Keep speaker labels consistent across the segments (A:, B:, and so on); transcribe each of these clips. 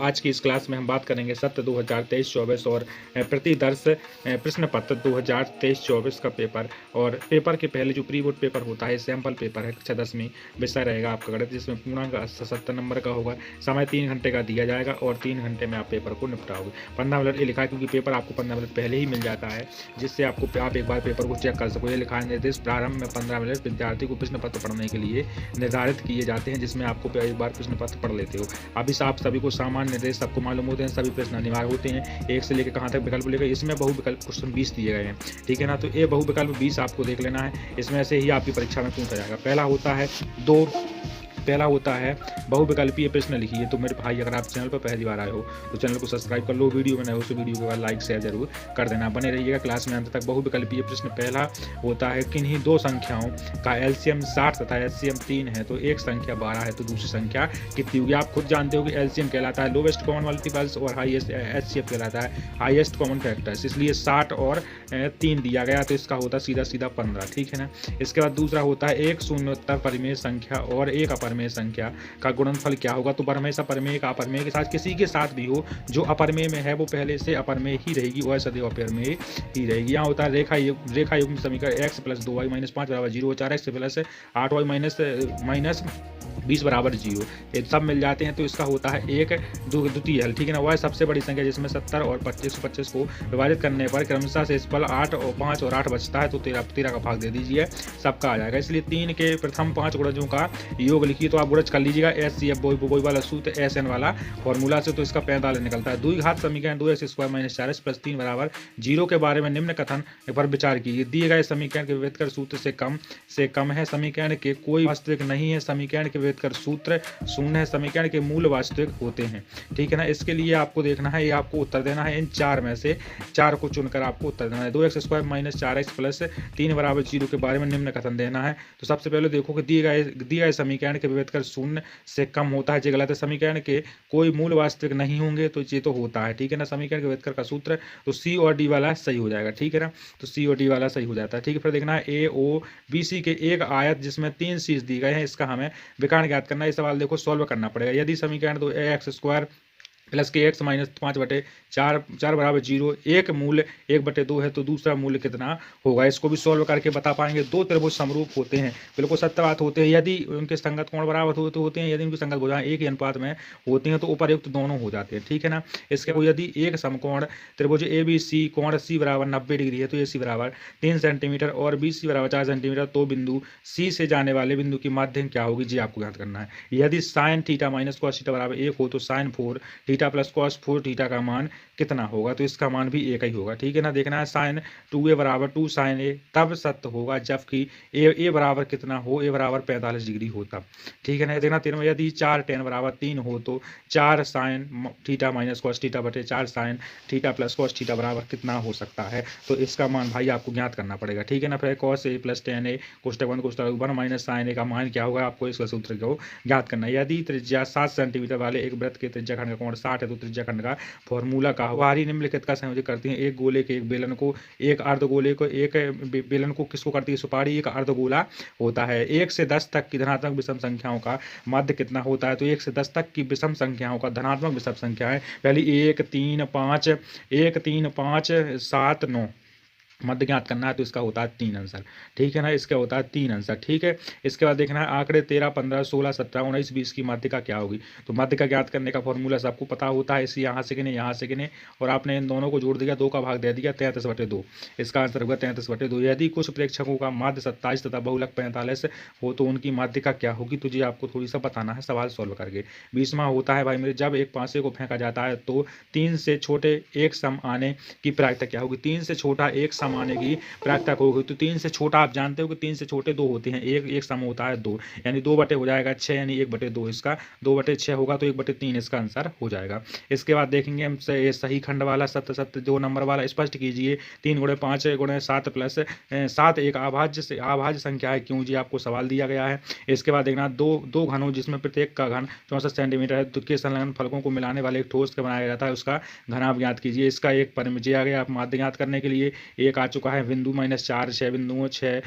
A: आज की इस क्लास में हम बात करेंगे सत्र 2023-24 और प्रतिदर्श प्रश्न पत्र 2023-24 का पेपर। और पेपर के पहले जो प्री बोर्ड पेपर होता है सैंपल पेपर है कक्षा 10वीं विषय रहेगा आपका गणित, जिसमें पूर्णांक 70 नंबर का होगा। समय 3 घंटे का दिया जाएगा और 3 घंटे में आप पेपर को निपटाओगे। 15 मिनट ये लिखा है क्योंकि पेपर आपको 15 मिनट पहले ही मिल जाता है, जिससे आपको आप एक बार पेपर को चेक कर सको। ये लिखा है निर्देश प्रारंभ में 15 मिनट विद्यार्थी को प्रश्न पत्र पढ़ने के लिए निर्धारित किए जाते हैं, जिसमें आपको एक बार प्रश्न पत्र पढ़ लेते हो। अभी आप सभी को सामान्य निर्देश सबको मालूम होते हैं, सभी प्रश्न अनिवार्य होते हैं, 1 से लेकर कहाँ तक विकल्प लेकर। इसमें बहुविकल्प क्वेश्चन 20 दिए गए हैं, ठीक है ना। तो ये बहुविकल्प 20 आपको देख लेना है, इसमें से ही आपकी परीक्षा में पूछा जाएगा। पहला होता है बहुविकल्पीय प्रश्न लिखिए। तो मेरे भाई, अगर आप चैनल पर पहली बार आए हो तो चैनल को सब्सक्राइब कर लो, वीडियो में नए हो तो वीडियो के बाद लाइक शेयर जरूर कर देना, बने रहिएगा क्लास में अंत तक। बहुविकल्पीय प्रश्न पहला होता है किन्हीं दो संख्याओं का एलसीएम 60 तथा एचसीएम 3 है तो एक संख्या 12 है तो दूसरी संख्या कितनी होगी। आप खुद जानते हो कि एलसीएम कहलाता है लोवेस्ट कॉमन मल्टीपल्स और हाईएस्ट एचसीएफ कहलाता है हाईएस्ट कॉमन फैक्टर्स, इसलिए 60 और 3 दिया गया तो इसका होता सीधा 15, ठीक है ना। इसके बाद दूसरा होता है एक शून्योत्तर परिमेय संख्या और एक अपरिमेय संख्या का गुणनफल क्या होगा। तो हमेशा परिमेय का अपरिमेय के साथ किसी के साथ भी हो, जो अपरिमेय में है वो पहले से अपरिमेय ही रहेगी, वह सदैव अपरिमेय ही रहेगी। यहाँ होता है रेखा युग्म समीकरण x + 2y - 5 = 0, 4x + 8y - 20 = 0, ये सब मिल जाते हैं तो इसका होता है एक द्वितीय हल, ठीक है ना। वह सबसे बड़ी संख्या जिसमें 70 और 25 को विभाजित करने पर क्रमशः से इस पर 8 और 5 और 8 बचता है तो 13 का भाग दे दीजिए, सबका आ जाएगा। इसलिए 3 के प्रथम 5 गुणजों का योग लिखिए तो आप गुणज कर लीजिएगा। एचसीएफ वही वाला सूत्र एसएन वाला फॉर्मूला से, तो इसका 45 निकलता है। द्विघात समीकरण 2x² - 4x + 3 = 0 के बारे में निम्न कथन पर विचार कीजिए। दिए गए समीकरण के विभेदकर सूत्र से कम है, समीकरण के कोई वास्तविक नहीं है, समीकरण के विभेदकर सूत्र शून्य है, समीकरण के मूल वास्तविक होते हैं, ठीक है ना। इसके लिए आपको देखना है, ये आपको उत्तर देना है, इन 4 में से 4 को चुनकर आपको उत्तर देना है। 2x² - 4x + 3 = 0 के बारे में निम्न कथन देना है। तो सबसे पहले देखो कि दिए गए समीकरण के विभेदकर शून्य से कम होता है, ये गलत है। समीकरण के कोई मूल वास्तविक नहीं होंगे तो ये तो होता है, ठीक है ना। समीकरण के विभेदकर का सूत्र तो सी और डी वाला सही हो जाएगा, ठीक है ना। तो सी और डी वाला सही हो जाता है, ठीक है। फिर देखना है ए ओ बी सी के एक आयत जिसमें 3 शीर्ष दिए गए हैं, इसका हमें विकर्ण ज्ञात करना है। ये सवाल देखो सॉल्व करना पड़ेगा। यदि समीकरण तो x² + kx - 5/4 = 0, एक मूल्य 1/2 है तो दूसरा मूल्य कितना होगा, इसको भी सॉल्व करके बता पाएंगे। दो त्रिभुज समरूप होते हैं, बिल्कुल सत्य बात होते हैं, यदि उनके संगत कोण बराबर होते हैं, यदि उनकी संगत भुजाएं एक ही अनुपात में होती हैं तो उपर्युक्त दोनों हो जाते हैं, ठीक है ना। इसके यदि एक समकोण त्रिभुज ABC कोण C = 90 डिग्री है तो AC = 3 सेंटीमीटर और BC = 4 सेंटीमीटर, तो बिंदु C से जाने वाले बिंदु की माध्यम क्या होगी जी आपको ज्ञात करना है। यदि sin θ - cos θ = 1 हो तो sin 4 θ + cos 4 θ का मान कितना होगा, तो इसका मान भी एक ही होगा, ठीक है ना। देखना है sin 2a = 2 sin a तब सत्य होगा जबकि a बराबर कितना हो, a = 45 डिग्री हो तब, ठीक है ना। देखना 13 यदि 4 tan = 3 हो तो 4 sin θ - cos θ / 4 sin θ + cos θ बराबर कितना हो सकता है, तो इसका मान भाई आपको ज्ञात करना पड़ेगा, ठीक है ना। फिर cos a + tan a कोष्टक बंद कोष्टक बंद - sin a का मान क्या होगा, आपको इसका सूत्र को ज्ञात करना है। यदि त्रिज्या 7 सेंटीमीटर वाले एक वृत्त के त्रिज्या खंड का कोण 60 है तो त्रिज्या खंड का फॉर्मूला का बाहरी निम्नलिखित का संयोजन करती हैं। एक गोले के एक बेलन को, एक अर्धगोले को, एक बेलन को किसको करती है सुपारी, एक अर्धगोला होता है। 1 से 10 तक की धनात्मक विषम संख्याओं का मध्य कितना होता है, तो 1 से 10 तक की विषम संख्याओं का धनात्मक विषम संख्याएं पहली 1 3 5 7 9 मध्य ज्ञात करना है तो इसका होता है 3 आंसर, ठीक है ना। इसका होता है 3 आंसर, ठीक है। इसके बाद देखना है आंकड़े 13 15 16 17 19 20 की मध्य का क्या होगी। तो मध्य का ज्ञात करने का फॉर्मूला सबको पता होता है, इसी यहाँ से गिने यहाँ से गिने और आपने इन दोनों को जोड़ दिया, 2 का भाग दे दिया, 33/2, इसका आंसर होगा 33/2। यदि कुछ प्रेक्षकों का मध्य 27 तथा बहुलक 45 हो तो उनकी मध्य का क्या होगी, तो ये आपको थोड़ी सा बताना है सवाल सॉल्व करके। 20वां होता है भाई मेरे, जब एक पासे को फेंका जाता है तो 3 से छोटे एक सम आने की प्रायिकता क्या होगी। 3 से छोटा एक सम आने की प्रायिकता होगी, तो 3 से छोटा आप जानते हो कि 3 से छोटे 2 होते हैं, एक सम होता है 2, यानी 2 बटे हो जाएगा 6, यानी 1/2, इसका 2/6 होगा तो 1/3 इसका आंसर हो जाएगा। इसके बाद देखेंगे हम सही खंड वाला सत्य 2 नंबर वाला स्पष्ट कीजिए। 3 × 5 × 7 + 7 एक अभाज्य संख्या है, क्यों जी आपको सवाल दिया गया है। इसके बाद देखना दो घनों जिसमें प्रत्येक का घन 64 सेंटीमीटर है, के संलग्न फलकों को मिलाने वाले एक ठोस का बनाया जाता है, उसका घन आप ज्ञात कीजिए। इसका एक परिमित आ गया, आप माध्य ज्ञात करने के लिए एक आ चुका है। बिंदु -4, 6 बिंदुओं, 6,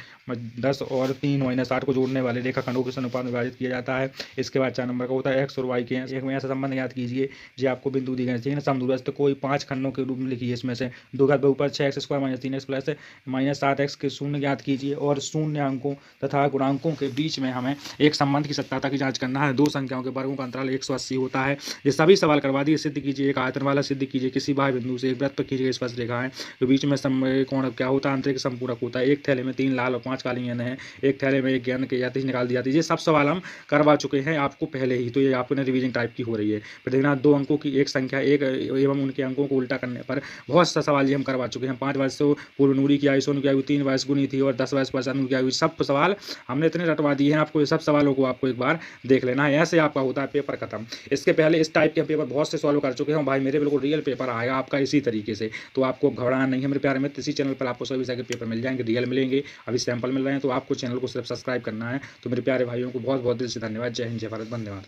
A: 10 और 3 -8 को जोड़ने वाले रेखाखंडों के अनुपात में विभाजित किया जाता है। इसके बाद 4 नंबर का होता है एक्स और वाई के एक में ऐसा संबंध याद कीजिए। जो आपको बिंदु दी गए चाहिए ना समदूरस्थ कोई 5 खंडों के रूप में लिखिए। इसमें से दो घात ऊपर 6x² -3x प्लस -7x के शून्य ज्ञात कीजिए और शून्य अंकों तथा गुणांकों के बीच में हमें एक संबंध की सत्यता की जांच करना है। दो संख्याओं के वर्गों का अंतराल 180 होता है। ये सभी सवाल करवा दिए। सिद्ध कीजिए, एक आयतन वाला सिद्ध कीजिए, किसी बाह्य बिंदु से एक वृत्त पर खींची गई स्पर्श रेखा है तो बीच में कोण क्या होता है, आंतरिक संपूरक होता है। एक थैले में 3 लाल और 5 काली गेंद है, एक थैले में एक गेंद की जाती निकाल दी जाती है। ये सब सवाल हम करवा चुके हैं आपको पहले ही, तो ये आपको रिवीजन टाइप की हो रही है। फिर देखना 2 अंकों की एक संख्या एक एवं उनके अंकों को उल्टा करने पर बहुत सा सवाल ये हम करवा चुके हैं। 5 वर्ष पूर्व नूरी की आयु सोनू की आयु 3 वर्ष गुनी थी और 10 वर्ष पश्चात उनकी आयु। सब सवाल हमने इतने रटवा दिए हैं आपको, ये सब सवालों को आपको एक बार देख लेना है। ऐसे आपका होता है पेपर खत्म। इसके पहले इस टाइप के पेपर बहुत से सॉल्व कर चुके हैं भाई मेरे, बिल्कुल रियल पेपर आएगा आपका इसी तरीके से। तो आपको घबराना नहीं है मेरे प्यारे मित्र। इसी चैनल पर आपको सभी तरह के पेपर मिल जाएंगे, रियल मिलेंगे, अभी सैंपल मिल रहे हैं। तो आपको चैनल को सिर्फ सब्सक्राइब करना है। तो मेरे प्यारे भाइयों को बहुत बहुत दिल से धन्यवाद। जय हिंद, जय भारत, वंदे मातरम।